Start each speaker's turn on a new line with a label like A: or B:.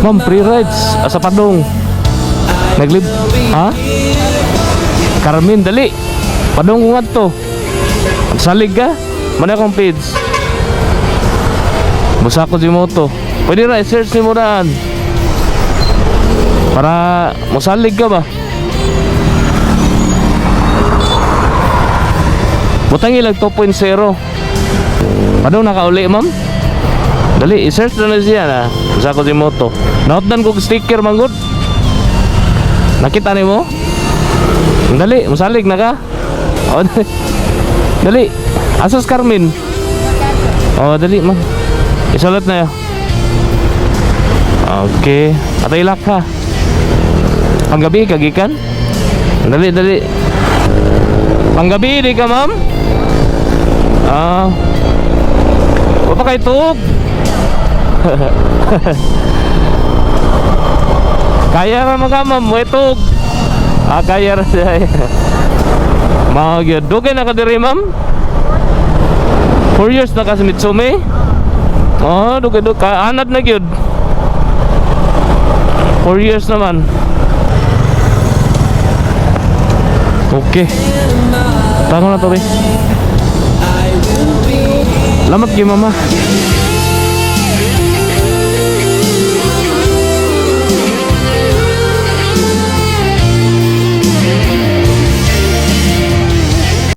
A: Ma'am, free rides. Asa Padong. Naglib... Ha? Carmen, dali. Padong kung to. Salig ka? Mana akong page. Busa ko si moto. Pwede na, i-search ni mo daan. Para musalig ka ba? Butang ilag 2.0. Padong nakauli, ma'am? Dali, i-search na siya na. Busa ko si moto. Nautdan ko sticker, manggod. Nakita ni mo? Dali, musalig na ka? O, dali. Asas Carmen? O, dali, ma'am. Isulat na yun. Okay. Atay ilak ha. Panggabi, kagikan? Dali, dali. Panggabi, di ka, ma'am? O pa kay tuog? Kaya ra mga ma'am, mo itog. Kaya ra siya. Mga dugay na ka diri, ma'am? 4 years na ka sa Mitsumi? Dugay ka. Anad na gyud. 4 years naman. Okay. Tanong na to, be. Lamat kay mama.